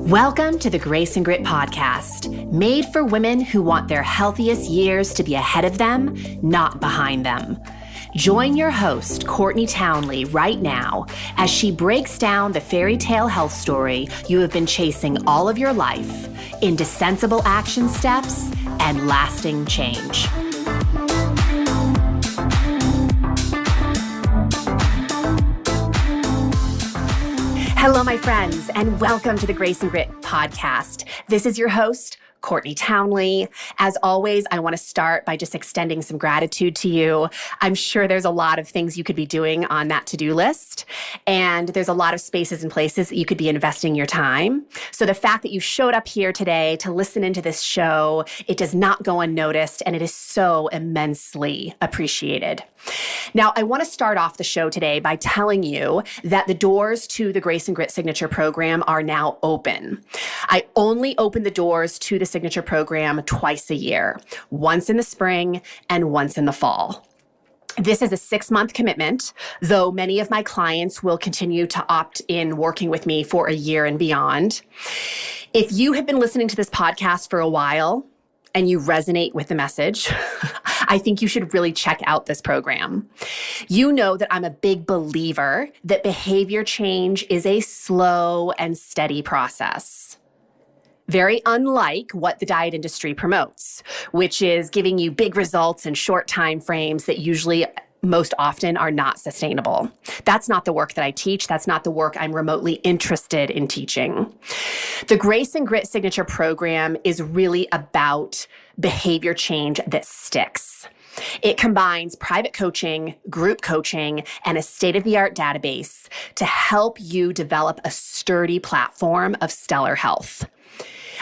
Welcome to the Grace and Grit podcast, made for women who want their healthiest years to be ahead of them, not behind them. Join your host, Courtney Townley, right now as she breaks down the fairy tale health story you have been chasing all of your life into sensible action steps and lasting change. Hello, my friends, and welcome to the Grace and Grit podcast. This is your host, Courtney Townley. As always, I want to start by just extending some gratitude to you. I'm sure there's a lot of things you could be doing on that to-do list, and there's a lot of spaces and places that you could be investing your time. So the fact that you showed up here today to listen into this show, it does not go unnoticed, and it is so immensely appreciated. Now, I want to start off the show today by telling you that the doors to the Grace and Grit Signature Program are now open. I only open the doors to the Signature Program twice a year, once in the spring and once in the fall. This is a 6-month commitment, though many of my clients will continue to opt in working with me for a year and beyond. If you have been listening to this podcast for a while and you resonate with the message, I think you should really check out this program. You know that I'm a big believer that behavior change is a slow and steady process. Very unlike what the diet industry promotes, which is giving you big results in short time frames that usually most often are not sustainable. That's not the work that I teach. That's not the work I'm remotely interested in teaching. The Grace and Grit Signature Program is really about behavior change that sticks. It combines private coaching, group coaching, and a state-of-the-art database to help you develop a sturdy platform of stellar health.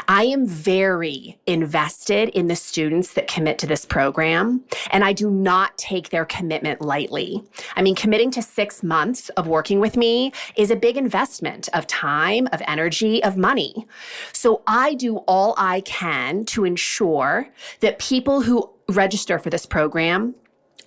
I am very invested in the students that commit to this program, and I do not take their commitment lightly. I mean, committing to 6 months of working with me is a big investment of time, of energy, of money. So I do all I can to ensure that people who register for this program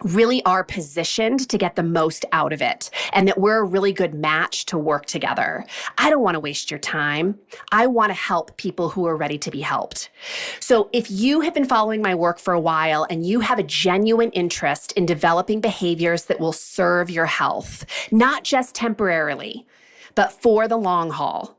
really are positioned to get the most out of it, and that we're a really good match to work together. I don't want to waste your time. I want to help people who are ready to be helped. So if you have been following my work for a while and you have a genuine interest in developing behaviors that will serve your health, not just temporarily, but for the long haul,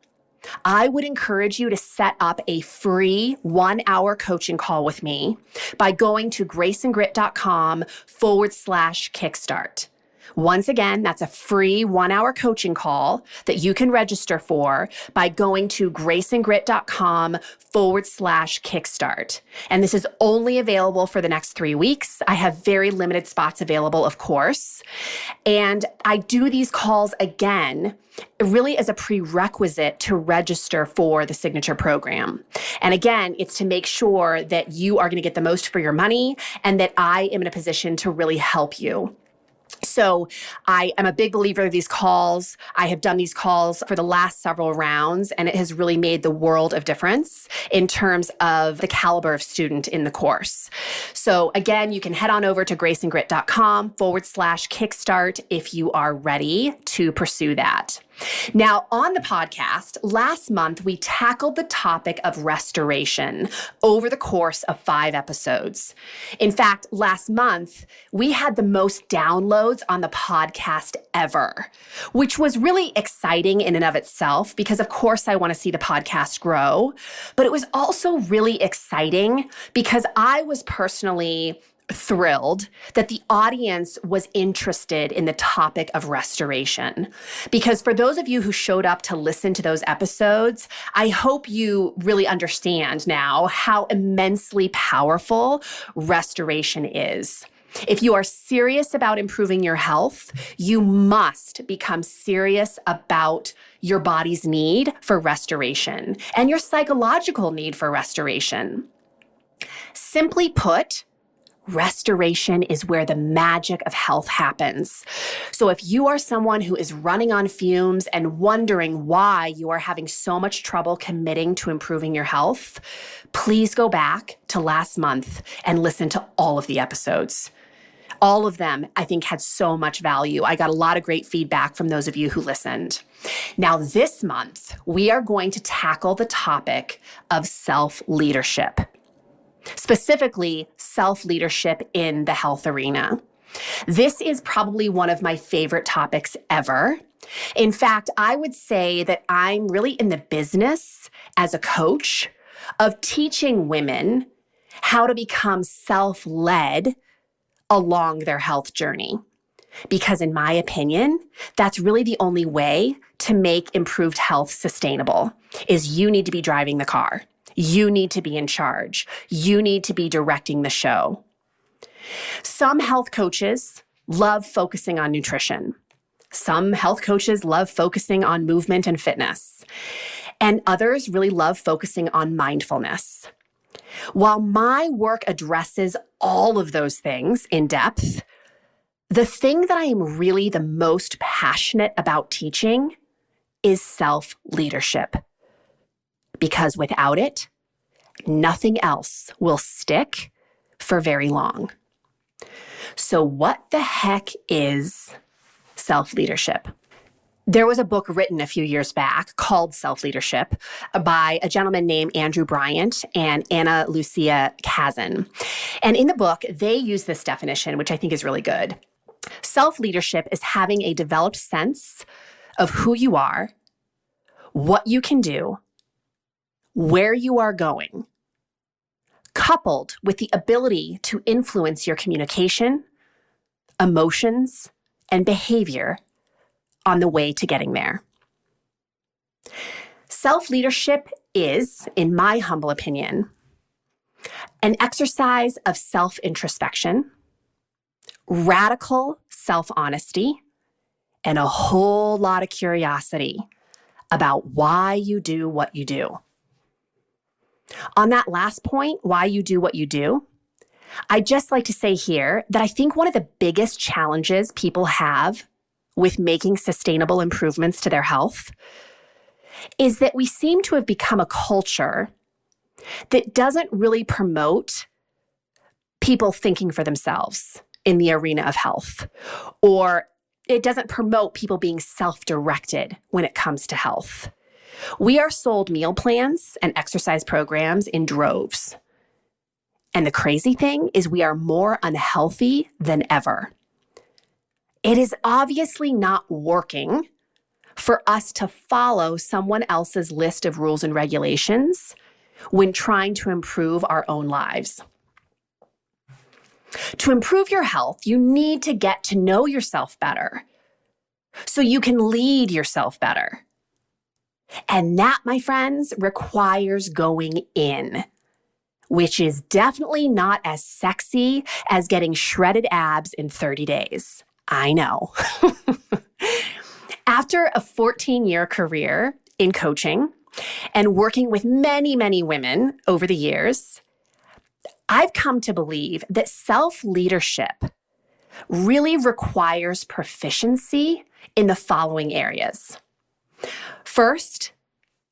I would encourage you to set up a free 1-hour coaching call with me by going to graceandgrit.com/kickstart. Once again, that's a free 1-hour coaching call that you can register for by going to graceandgrit.com/kickstart. And this is only available for the next 3 weeks. I have very limited spots available, of course. And I do these calls again really as a prerequisite to register for the Signature Program. And again, it's to make sure that you are going to get the most for your money and that I am in a position to really help you. So I am a big believer of these calls. I have done these calls for the last several rounds, and it has really made the world of difference in terms of the caliber of student in the course. So again, you can head on over to graceandgrit.com/kickstart if you are ready to pursue that. Now, on the podcast, last month, we tackled the topic of restoration over the course of 5 episodes. In fact, last month, we had the most downloads on the podcast ever, which was really exciting in and of itself because, of course, I want to see the podcast grow. But it was also really exciting because I was personally thrilled that the audience was interested in the topic of restoration. Because for those of you who showed up to listen to those episodes, I hope you really understand now how immensely powerful restoration is. If you are serious about improving your health, you must become serious about your body's need for restoration and your psychological need for restoration. Simply put, restoration is where the magic of health happens. So if you are someone who is running on fumes and wondering why you are having so much trouble committing to improving your health, please go back to last month and listen to all of the episodes. All of them, I think, had so much value. I got a lot of great feedback from those of you who listened. Now, this month, we are going to tackle the topic of self-leadership, specifically self-leadership in the health arena. This is probably one of my favorite topics ever. In fact, I would say that I'm really in the business as a coach of teaching women how to become self-led along their health journey. Because in my opinion, that's really the only way to make improved health sustainable, is you need to be driving the car. You need to be in charge. You need to be directing the show. Some health coaches love focusing on nutrition. Some health coaches love focusing on movement and fitness. And others really love focusing on mindfulness. While my work addresses all of those things in depth, the thing that I am really the most passionate about teaching is self-leadership. Because without it, nothing else will stick for very long. So what the heck is self-leadership? There was a book written a few years back called Self-Leadership by a gentleman named Andrew Bryant and Anna Lucia Kazan. And in the book, they use this definition, which I think is really good. Self-leadership is having a developed sense of who you are, what you can do, where you are going, coupled with the ability to influence your communication, emotions, and behavior on the way to getting there. Self-leadership is, in my humble opinion, an exercise of self-introspection, radical self-honesty, and a whole lot of curiosity about why you do what you do. On that last point, why you do what you do, I'd just like to say here that I think one of the biggest challenges people have with making sustainable improvements to their health is that we seem to have become a culture that doesn't really promote people thinking for themselves in the arena of health, or it doesn't promote people being self-directed when it comes to health. We are sold meal plans and exercise programs in droves. And the crazy thing is we are more unhealthy than ever. It is obviously not working for us to follow someone else's list of rules and regulations when trying to improve our own lives. To improve your health, you need to get to know yourself better so you can lead yourself better. And that, my friends, requires going in, which is definitely not as sexy as getting shredded abs in 30 days. I know. After a 14-year career in coaching and working with many, many women over the years, I've come to believe that self-leadership really requires proficiency in the following areas. First,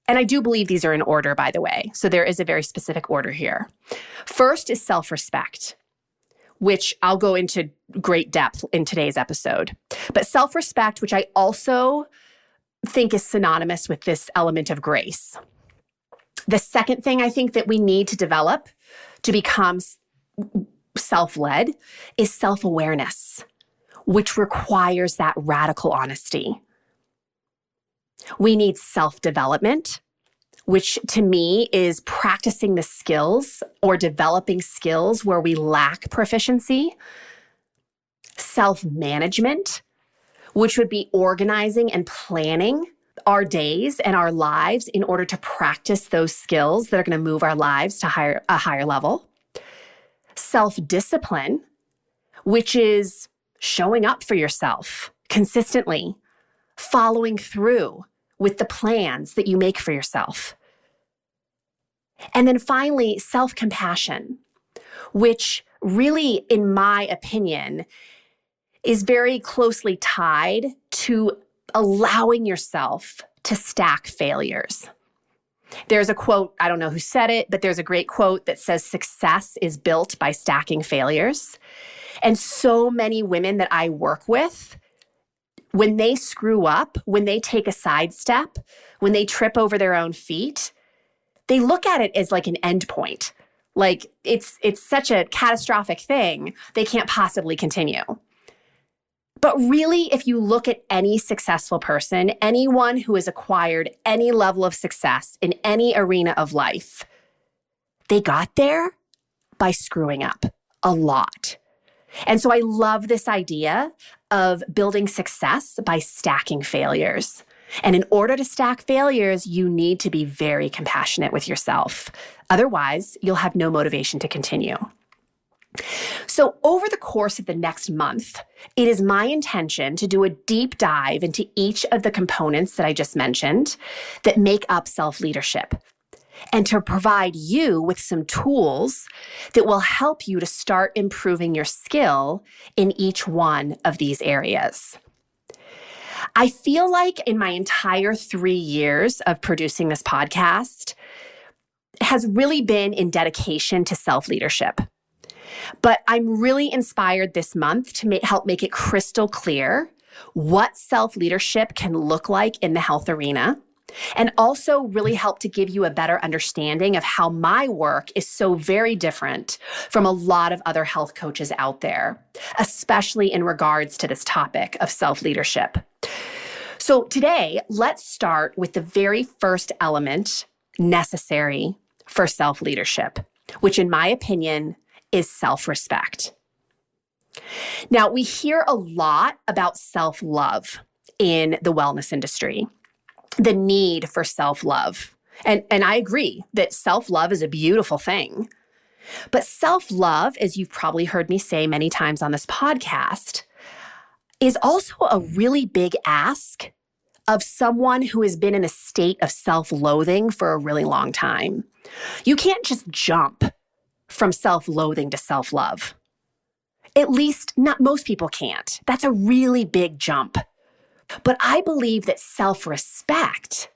and I do believe these are in order, by the way, so there is a very specific order here. First is self-respect, which I'll go into great depth in today's episode. But self-respect, which I also think is synonymous with this element of grace. The second thing I think that we need to develop to become self-led is self-awareness, which requires that radical honesty. We need self-development, which to me is practicing the skills or developing skills where we lack proficiency. Self-management, which would be organizing and planning our days and our lives in order to practice those skills that are going to move our lives to a higher level. Self-discipline, which is showing up for yourself consistently, following through with the plans that you make for yourself. And then finally, self-compassion, which really, in my opinion, is very closely tied to allowing yourself to stack failures. There's a quote, I don't know who said it, but there's a great quote that says, "Success is built by stacking failures." And so many women that I work with, when they screw up, when they take a sidestep, when they trip over their own feet, they look at it as like an end point. Like it's such a catastrophic thing, they can't possibly continue. But really, if you look at any successful person, anyone who has acquired any level of success in any arena of life, they got there by screwing up a lot. And so I love this idea of building success by stacking failures. And in order to stack failures, you need to be very compassionate with yourself. Otherwise, you'll have no motivation to continue. So over the course of the next month, it is my intention to do a deep dive into each of the components that I just mentioned that make up self-leadership, and to provide you with some tools that will help you to start improving your skill in each one of these areas. I feel like in my entire 3 years of producing this podcast has really been in dedication to self-leadership. But I'm really inspired this month to help make it crystal clear what self-leadership can look like in the health arena, and also really help to give you a better understanding of how my work is so very different from a lot of other health coaches out there, especially in regards to this topic of self-leadership. So today, let's start with the very first element necessary for self-leadership, which in my opinion is self-respect. Now, we hear a lot about self-love in the wellness industry, the need for self-love. And I agree that self-love is a beautiful thing. But self-love, as you've probably heard me say many times on this podcast, is also a really big ask of someone who has been in a state of self-loathing for a really long time. You can't just jump from self-loathing to self-love. At least not most people can't. That's a really big jump. But I believe that self-respect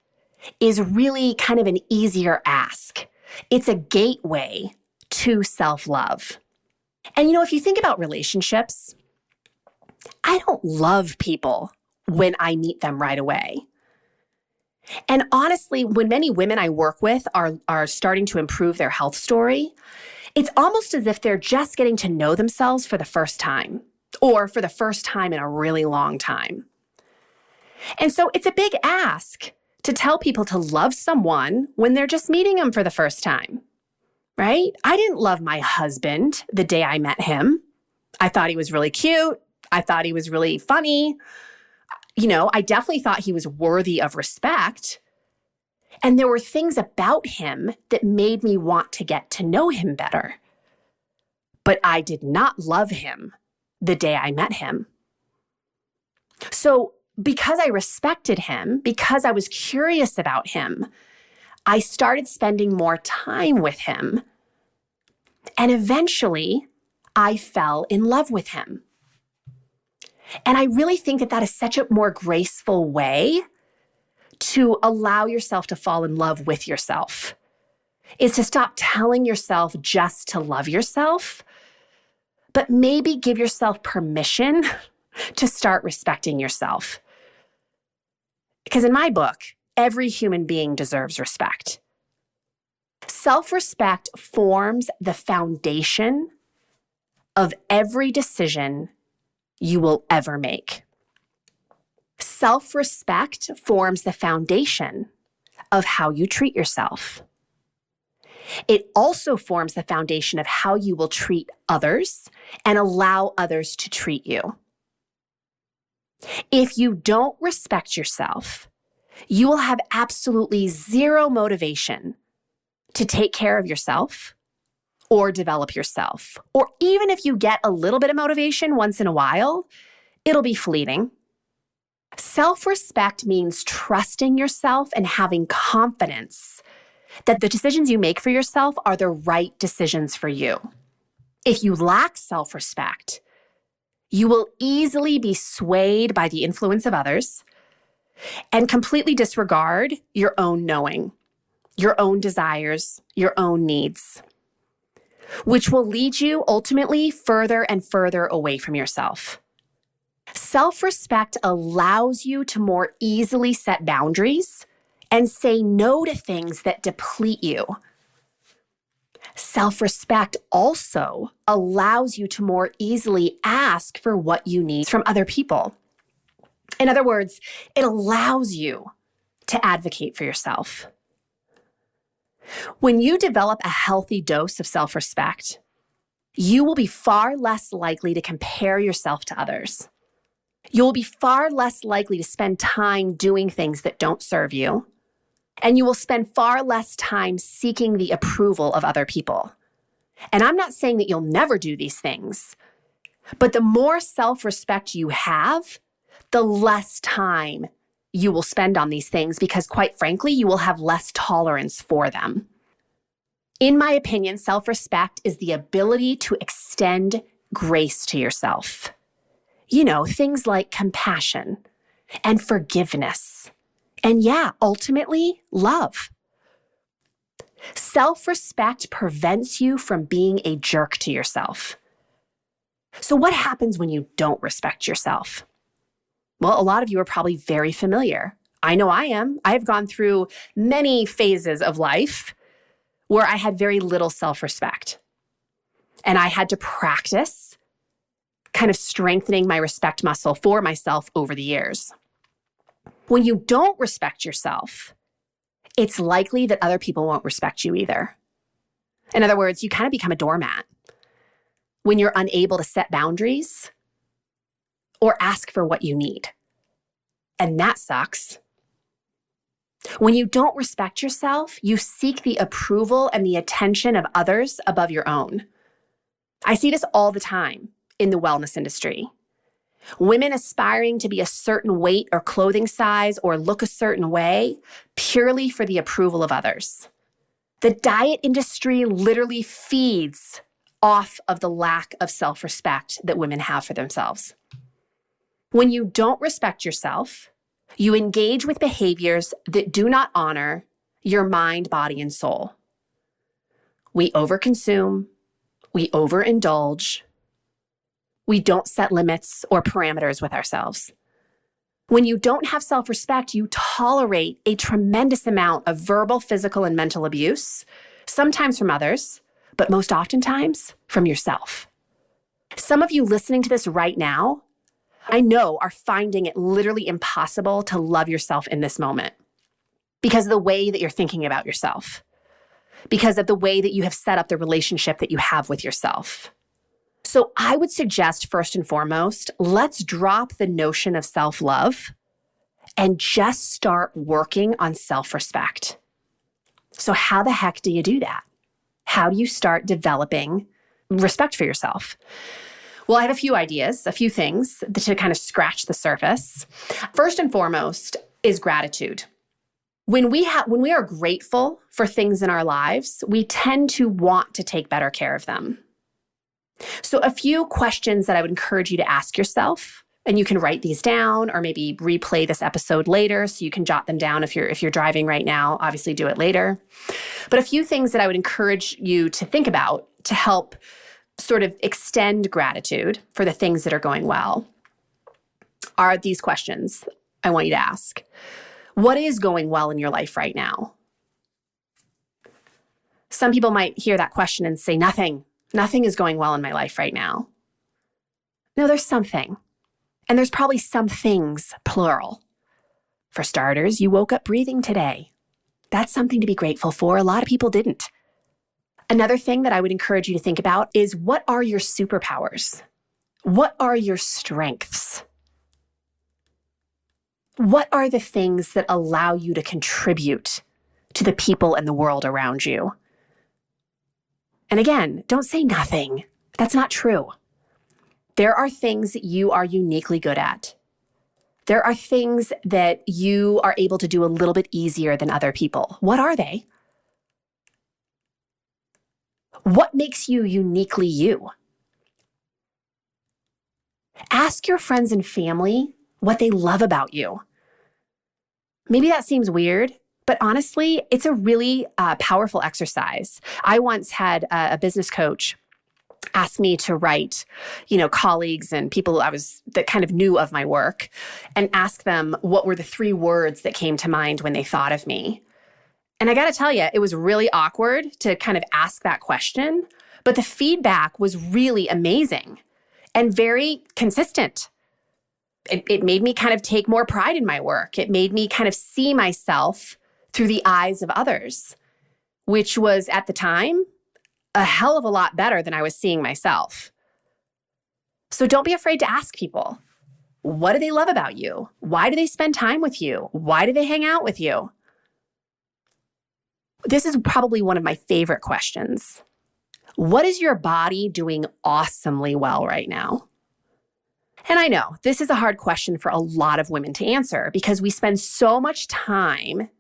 is really kind of an easier ask. It's a gateway to self-love. And if you think about relationships, I don't love people when I meet them right away. And honestly, when many women I work with are starting to improve their health story, it's almost as if they're just getting to know themselves for the first time, or for the first time in a really long time. And so it's a big ask to tell people to love someone when they're just meeting them for the first time, right? I didn't love my husband the day I met him. I thought he was really cute. I thought he was really funny. I definitely thought he was worthy of respect. And there were things about him that made me want to get to know him better. But I did not love him the day I met him. So because I respected him, because I was curious about him, I started spending more time with him. And eventually, I fell in love with him. And I really think that is such a more graceful way to allow yourself to fall in love with yourself, is to stop telling yourself just to love yourself, but maybe give yourself permission to start respecting yourself. Because in my book, every human being deserves respect. Self-respect forms the foundation of every decision you will ever make. Self-respect forms the foundation of how you treat yourself. It also forms the foundation of how you will treat others and allow others to treat you. If you don't respect yourself, you will have absolutely zero motivation to take care of yourself or develop yourself. Or even if you get a little bit of motivation once in a while, it'll be fleeting. Self-respect means trusting yourself and having confidence that the decisions you make for yourself are the right decisions for you. If you lack self-respect, you will easily be swayed by the influence of others and completely disregard your own knowing, your own desires, your own needs. which will lead you ultimately further and further away from yourself. Self-respect allows you to more easily set boundaries and say no to things that deplete you. Self-respect also allows you to more easily ask for what you need from other people. In other words, it allows you to advocate for yourself. When you develop a healthy dose of self-respect, you will be far less likely to compare yourself to others. You'll be far less likely to spend time doing things that don't serve you, and you will spend far less time seeking the approval of other people. And I'm not saying that you'll never do these things, but the more self-respect you have, the less time you will spend on these things because, quite frankly, you will have less tolerance for them. In my opinion, self-respect is the ability to extend grace to yourself. You know, things like compassion and forgiveness, and ultimately, love. Self-respect prevents you from being a jerk to yourself. So what happens when you don't respect yourself? Well, a lot of you are probably very familiar. I know I am. I have gone through many phases of life where I had very little self-respect. And I had to practice kind of strengthening my respect muscle for myself over the years. When you don't respect yourself, it's likely that other people won't respect you either. In other words, you kind of become a doormat when you're unable to set boundaries or ask for what you need. And that sucks. When you don't respect yourself, you seek the approval and the attention of others above your own. I see this all the time in the wellness industry. Women aspiring to be a certain weight or clothing size or look a certain way purely for the approval of others. The diet industry literally feeds off of the lack of self-respect that women have for themselves. When you don't respect yourself, you engage with behaviors that do not honor your mind, body, and soul. We overconsume, we overindulge, we don't set limits or parameters with ourselves. When you don't have self-respect, you tolerate a tremendous amount of verbal, physical, and mental abuse, sometimes from others, but most oftentimes from yourself. Some of you listening to this right now, I know, are finding it literally impossible to love yourself in this moment because of the way that you're thinking about yourself, because of the way that you have set up the relationship that you have with yourself. So I would suggest, first and foremost, let's drop the notion of self-love and just start working on self-respect. So how the heck do you do that? How do you start developing respect for yourself? Well, I have a few ideas, a few things to kind of scratch the surface. First and foremost is gratitude. When we are grateful for things in our lives, we tend to want to take better care of them. So a few questions that I would encourage you to ask yourself, and you can write these down or maybe replay this episode later so you can jot them down if you're driving right now. Obviously do it later. But a few things that I would encourage you to think about to help sort of extend gratitude for the things that are going well are these questions I want you to ask. What is going well in your life right now? Some people might hear that question and say, nothing. Nothing is going well in my life right now. No, there's something. And there's probably some things, plural. For starters, you woke up breathing today. That's something to be grateful for. A lot of people didn't. Another thing that I would encourage you to think about is, what are your superpowers? What are your strengths? What are the things that allow you to contribute to the people and the world around you? And again, don't say nothing. That's not true. There are things that you are uniquely good at. There are things that you are able to do a little bit easier than other people. What are they? What makes you uniquely you? Ask your friends and family what they love about you. Maybe that seems weird, But honestly, it's a really powerful exercise. I once had a business coach asked me to write, colleagues and people that kind of knew of my work and ask them what were the 3 words that came to mind when they thought of me. And I got to tell you, it was really awkward to kind of ask that question, but the feedback was really amazing and very consistent. It made me kind of take more pride in my work. It made me kind of see myself through the eyes of others, which was at the time a hell of a lot better than I was seeing myself. So don't be afraid to ask people, what do they love about you? Why do they spend time with you? Why do they hang out with you? This is probably one of my favorite questions. What is your body doing awesomely well right now? And I know this is a hard question for a lot of women to answer because we spend so much time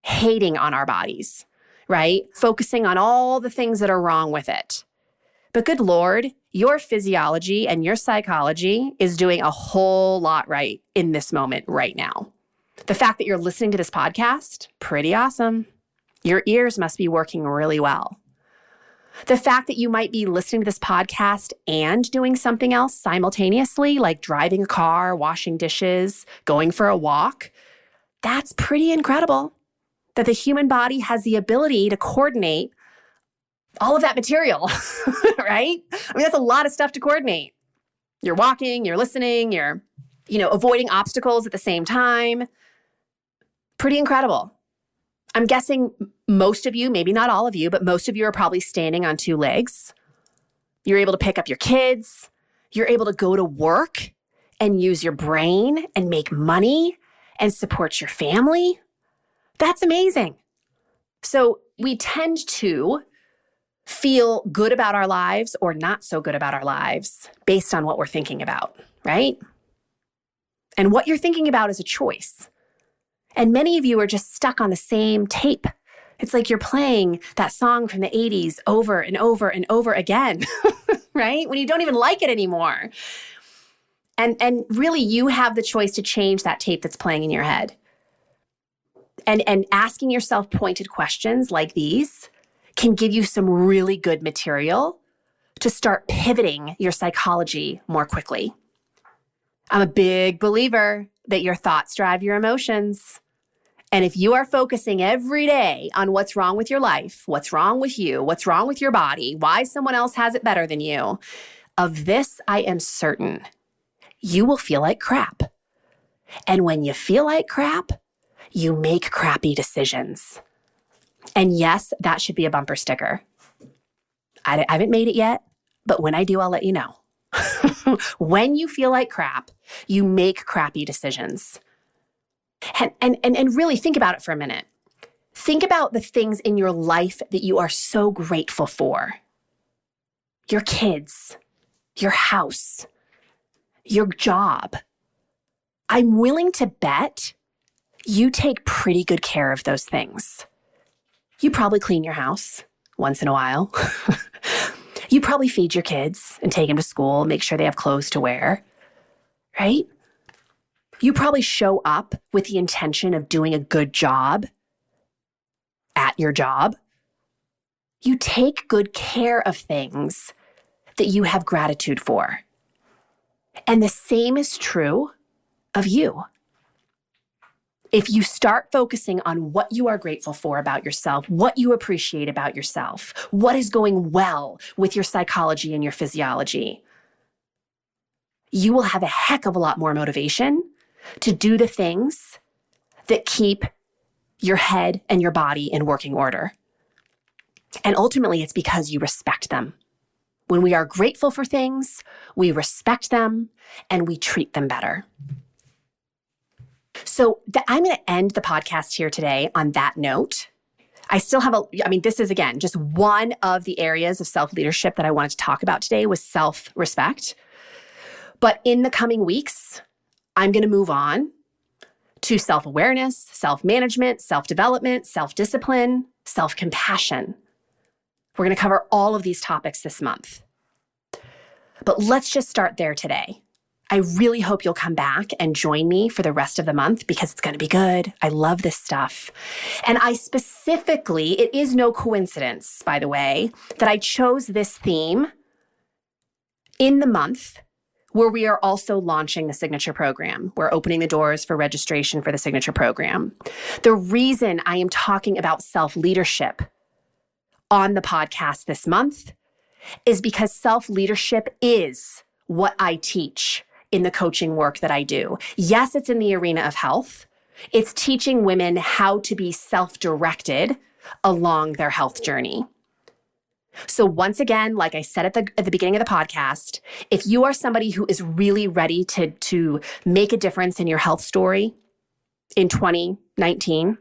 hating on our bodies, right? Focusing on all the things that are wrong with it. But good Lord, your physiology and your psychology is doing a whole lot right in this moment right now. The fact that you're listening to this podcast, pretty awesome. Your ears must be working really well. The fact that you might be listening to this podcast and doing something else simultaneously, like driving a car, washing dishes, going for a walk, that's pretty incredible. That the human body has the ability to coordinate all of that material, right? I mean, that's a lot of stuff to coordinate. You're walking, you're listening, you're, avoiding obstacles at the same time. Pretty incredible. I'm guessing most of you, maybe not all of you, but most of you are probably standing on 2 legs. You're able to pick up your kids. You're able to go to work and use your brain and make money and support your family. That's amazing. So we tend to feel good about our lives or not so good about our lives based on what we're thinking about, right? And what you're thinking about is a choice. And many of you are just stuck on the same tape. It's like you're playing that song from the 80s over and over and over again, right? When you don't even like it anymore. And really, you have the choice to change that tape that's playing in your head. And asking yourself pointed questions like these can give you some really good material to start pivoting your psychology more quickly. I'm a big believer that your thoughts drive your emotions. And if you are focusing every day on what's wrong with your life, what's wrong with you, what's wrong with your body, why someone else has it better than you, of this I am certain, you will feel like crap. And when you feel like crap, you make crappy decisions. And yes, that should be a bumper sticker. I haven't made it yet, but when I do, I'll let you know. When you feel like crap, you make crappy decisions. And really think about it for a minute. Think about the things in your life that you are so grateful for. Your kids, your house, your job. I'm willing to bet you take pretty good care of those things. You probably clean your house once in a while. You probably feed your kids and take them to school, make sure they have clothes to wear, right? You probably show up with the intention of doing a good job at your job. You take good care of things that you have gratitude for. And the same is true of you. If you start focusing on what you are grateful for about yourself, what you appreciate about yourself, what is going well with your psychology and your physiology, you will have a heck of a lot more motivation to do the things that keep your head and your body in working order. And ultimately, it's because you respect them. When we are grateful for things, we respect them and we treat them better. So I'm going to end the podcast here today on that note. I still have this is, again, just one of the areas of self-leadership that I wanted to talk about today was self-respect. But in the coming weeks, I'm going to move on to self-awareness, self-management, self-development, self-discipline, self-compassion. We're going to cover all of these topics this month. But let's just start there today. I really hope you'll come back and join me for the rest of the month because it's going to be good. I love this stuff. And I specifically, it is no coincidence, by the way, that I chose this theme in the month where we are also launching the Signature Program. We're opening the doors for registration for the Signature Program. The reason I am talking about self-leadership on the podcast this month is because self-leadership is what I teach in the coaching work that I do. Yes, it's in the arena of health. It's teaching women how to be self-directed along their health journey. So once again, like I said at the beginning of the podcast, if you are somebody who is really ready to make a difference in your health story in 2019,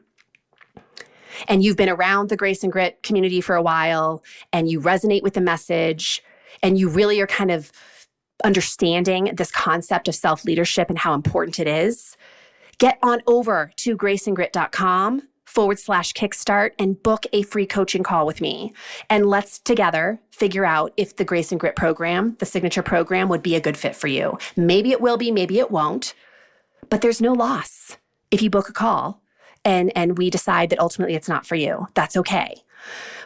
and you've been around the Grace and Grit community for a while, and you resonate with the message, and you really are kind of understanding this concept of self-leadership and how important it is, get on over to graceandgrit.com/kickstart and book a free coaching call with me. And let's together figure out if the Grace and Grit program, the Signature Program, would be a good fit for you. Maybe it will be, maybe it won't, but there's no loss if you book a call and we decide that ultimately it's not for you. That's okay.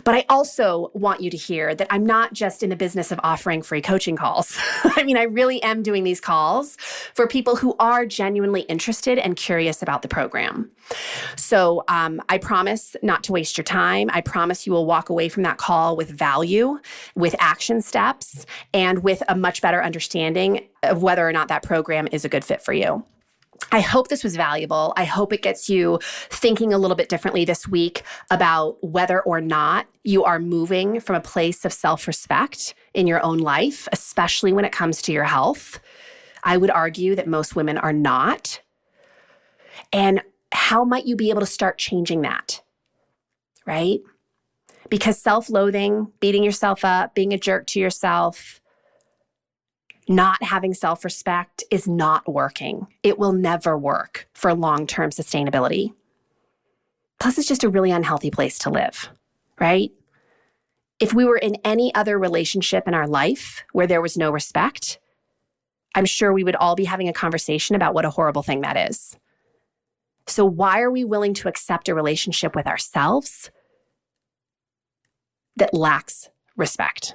But I also want you to hear that I'm not just in the business of offering free coaching calls. I mean, I really am doing these calls for people who are genuinely interested and curious about the program. So I promise not to waste your time. I promise you will walk away from that call with value, with action steps, and with a much better understanding of whether or not that program is a good fit for you. I hope this was valuable. I hope it gets you thinking a little bit differently this week about whether or not you are moving from a place of self-respect in your own life, especially when it comes to your health. I would argue that most women are not. And how might you be able to start changing that, right? Because self-loathing, beating yourself up, being a jerk to yourself, not having self-respect is not working. It will never work for long-term sustainability. Plus, it's just a really unhealthy place to live, right? If we were in any other relationship in our life where there was no respect, I'm sure we would all be having a conversation about what a horrible thing that is. So why are we willing to accept a relationship with ourselves that lacks respect?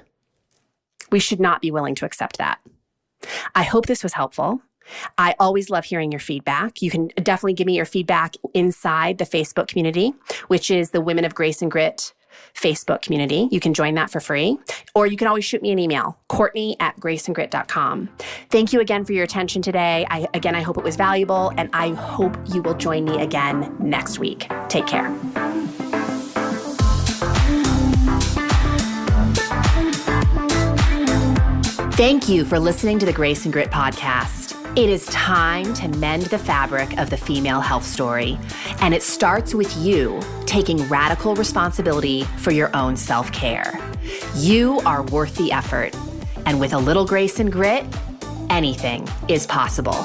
We should not be willing to accept that. I hope this was helpful. I always love hearing your feedback. You can definitely give me your feedback inside the Facebook community, which is the Women of Grace and Grit Facebook community. You can join that for free, or you can always shoot me an email, Courtney@graceandgrit.com. Thank you again for your attention today. I hope it was valuable, and I hope you will join me again next week. Take care. Thank you for listening to the Grace and Grit podcast. It is time to mend the fabric of the female health story, and it starts with you taking radical responsibility for your own self-care. You are worth the effort, and with a little grace and grit, anything is possible.